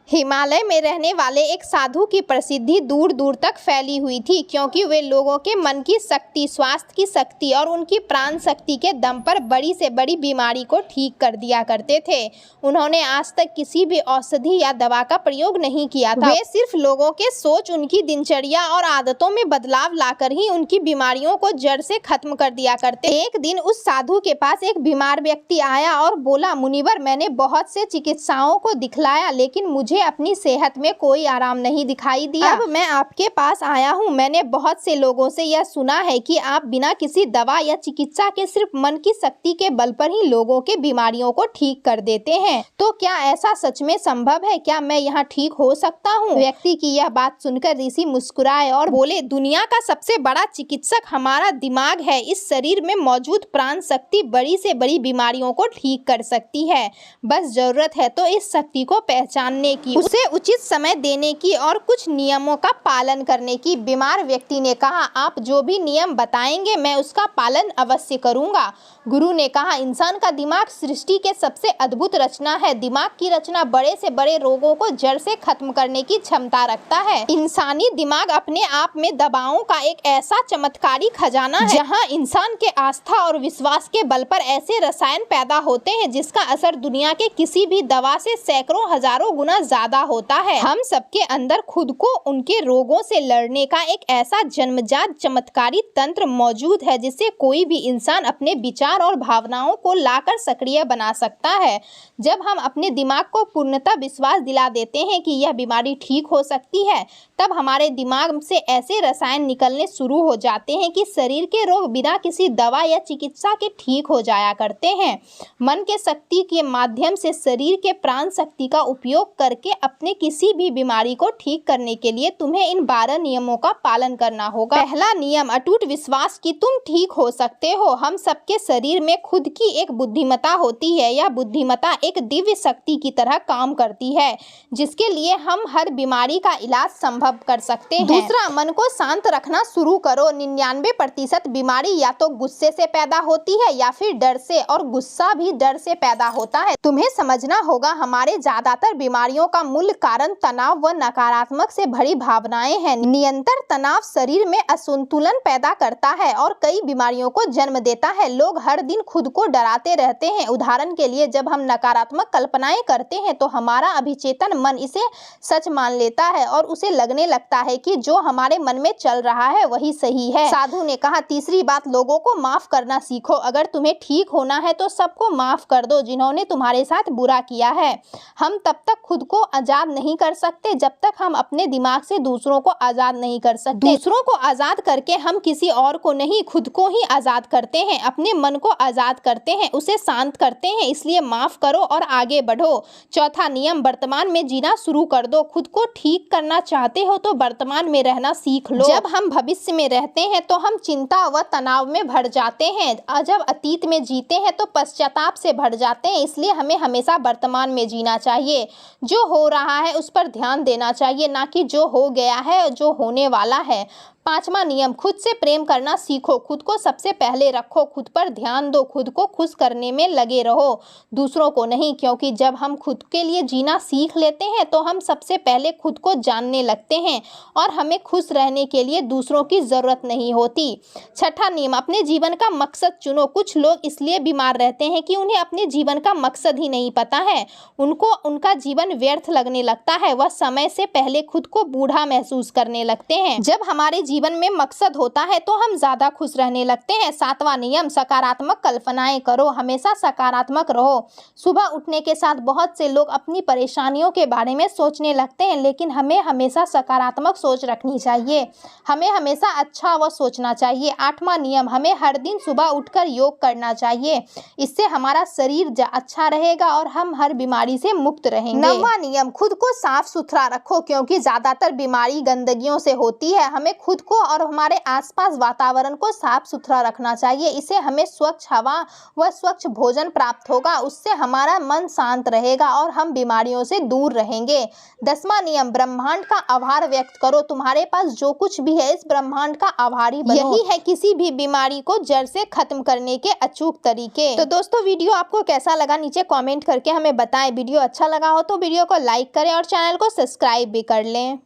हिमालय में रहने वाले एक साधु की प्रसिद्धि दूर दूर तक फैली हुई थी, क्योंकि वे लोगों के मन की शक्ति, स्वास्थ्य की शक्ति और उनकी प्राण शक्ति के दम पर बड़ी से बड़ी बीमारी को ठीक कर दिया करते थे। उन्होंने आज तक किसी भी औषधि या दवा का प्रयोग नहीं किया था। वे सिर्फ लोगों के सोच, उनकी दिनचर्या और आदतों में बदलाव लाकर ही उनकी बीमारियों को जड़ से खत्म कर दिया करते। एक दिन उस साधु के पास एक बीमार व्यक्ति आया और बोला, मुनिवर, मैंने बहुत से चिकित्साओं को दिखलाया, लेकिन मुझे अपनी सेहत में कोई आराम नहीं दिखाई दिया। अब मैं आपके पास आया हूँ। मैंने बहुत से लोगों से यह सुना है कि आप बिना किसी दवा या चिकित्सा के सिर्फ मन की शक्ति के बल पर ही लोगों के बीमारियों को ठीक कर देते हैं। तो क्या ऐसा सच में संभव है? क्या मैं यहाँ ठीक हो सकता हूँ? व्यक्ति की यह बात सुनकर ऋषि मुस्कुराए और बोले, दुनिया का सबसे बड़ा चिकित्सक हमारा दिमाग है। इस शरीर में मौजूद प्राण शक्ति बड़ी से बड़ी बीमारियों को ठीक कर सकती है। बस जरूरत है तो इस शक्ति को पहचानने की, उसे उचित समय देने की और कुछ नियमों का पालन करने की। बीमार व्यक्ति ने कहा, आप जो भी नियम बताएंगे मैं उसका पालन अवश्य करूंगा। गुरु ने कहा, इंसान का दिमाग सृष्टि के सबसे अद्भुत रचना है। दिमाग की रचना बड़े से बड़े रोगों को जड़ से खत्म करने की क्षमता रखता है। इंसानी दिमाग अपने आप में दवाओं का एक ऐसा चमत्कारी खजाना है, जहां इंसान के आस्था और विश्वास के बल पर ऐसे रसायन पैदा होते हैं जिसका असर दुनिया के किसी भी दवा से सैकड़ों हजारों गुना ज्यादा होता है। हम सबके अंदर खुद को उनके रोगों से लड़ने का एक ऐसा जन्मजात चमत्कारी तंत्र मौजूद है जिससे कोई भी इंसान अपने विचार और भावनाओं को लाकर सक्रिय बना सकता है। जब हम अपने दिमाग को पूर्णतः विश्वास दिला देते हैं कि यह बीमारी ठीक हो सकती है, तब हमारे दिमाग से ऐसे रसायन निकलने शुरू हो जाते हैं कि शरीर के रोग बिना किसी दवा या चिकित्सा के ठीक हो जाया करते हैं। मन के शक्ति के माध्यम से शरीर के प्राण शक्ति का उपयोग करके अपने किसी भी बीमारी को ठीक करने के लिए तुम्हें इन 12 नियमों का पालन करना होगा। पहला नियम, अटूट विश्वास कि तुम ठीक हो सकते हो। हम सबके शरीर में खुद की एक बुद्धिमत्ता होती है। यह बुद्धिमत्ता एक दिव्य शक्ति की तरह काम करती है, जिसके लिए हम हर बीमारी का इलाज संभव कर सकते हैं। दूसरा, मन को शांत रखना शुरू करो। 99% बीमारी या तो गुस्से से पैदा होती है या फिर डर से, और गुस्सा भी डर से पैदा होता है। तुम्हें समझना होगा, हमारे ज्यादातर बीमारियों का मूल कारण तनाव व नकारात्मक से भरी भावनाएं हैं। निरंतर तनाव शरीर में असंतुलन पैदा करता है और कई बीमारियों को जन्म देता है। लोग हर दिन खुद को डराते रहते हैं। उदाहरण के लिए, जब हम नकारात्मक कल्पनाएं करते हैं तो हमारा अभिचेतन मन इसे सच मान लेता है और उसे लगने लगता है कि जो हमारे मन में चल रहा है वही सही है। साधु ने कहा, तीसरी बात, लोगों को माफ करना सीखो। अगर तुम्हें ठीक होना है तो सबको माफ कर दो जिन्होंने तुम्हारे साथ बुरा किया है। हम तब तक खुद को आजाद नहीं कर सकते जब तक हम अपने दिमाग से दूसरों को आजाद नहीं कर सकते। दूसरों को आजाद करके हम किसी और को नहीं, खुद को ही आजाद करते हैं। अपने मन को आजाद करते हैं, उसे शांत करते हैं। इसलिए माफ करो और आगे बढ़ो। चौथा नियम, वर्तमान में जीना शुरू कर दो। खुद को ठीक करना चाहते हो तो वर्तमान में रहना सीख लो। जब हम भविष्य में रहते हैं तो हम चिंता व तनाव में भर जाते हैं, और जब अतीत में जीते हैं तो पश्चाताप से भर जाते हैं। इसलिए हमें हमेशा वर्तमान में जीना चाहिए। जो हो रहा है उस पर ध्यान देना चाहिए, ना कि जो हो गया है, जो होने वाला है। पांचवा नियम, खुद से प्रेम करना सीखो। खुद को सबसे पहले रखो, खुद पर ध्यान दो, खुद को खुश करने में लगे रहो, दूसरों को नहीं। क्योंकि जब हम खुद के लिए जीना सीख लेते हैं तो हम सबसे पहले खुद को जानने लगते हैं और हमें खुश रहने के लिए दूसरों की जरूरत नहीं होती। छठा नियम, अपने जीवन का मकसद चुनो। कुछ लोग इसलिए बीमार रहते हैं कि उन्हें अपने जीवन का मकसद ही नहीं पता है। उनको उनका जीवन व्यर्थ लगने लगता है। वह समय से पहले खुद को बूढ़ा महसूस करने लगते हैं। जब हमारे जीवन में मकसद होता है तो हम ज्यादा खुश रहने लगते हैं। सातवां नियम, सकारात्मक कल्पनाएं करो। हमेशा सकारात्मक रहो। सुबह उठने के साथ बहुत से लोग अपनी परेशानियों के बारे में सोचने लगते हैं, लेकिन हमें हमेशा सकारात्मक सोच रखनी चाहिए। हमें हमेशा अच्छा व सोचना चाहिए। आठवां नियम, हमें हर दिन सुबह उठकर योग करना चाहिए। इससे हमारा शरीर अच्छा रहेगा और हम हर बीमारी से मुक्त रहेंगे। नौवां नियम, खुद को साफ सुथरा रखो, क्योंकि ज्यादातर बीमारी गंदगियों से होती है। हमें खुद को और हमारे आसपास वातावरण को साफ सुथरा रखना चाहिए। इससे हमें स्वच्छ हवा व स्वच्छ भोजन प्राप्त होगा, उससे हमारा मन शांत रहेगा और हम बीमारियों से दूर रहेंगे। 10वां नियम, ब्रह्मांड का आभार व्यक्त करो। तुम्हारे पास जो कुछ भी है इस ब्रह्मांड का आभारी बनो। यही है किसी भी बीमारी को जड़ से खत्म करने के अचूक तरीके। तो दोस्तों, वीडियो आपको कैसा लगा नीचे कमेंट करके हमें बताएं। वीडियो अच्छा लगा हो तो वीडियो को लाइक करें और चैनल को सब्सक्राइब भी कर लें।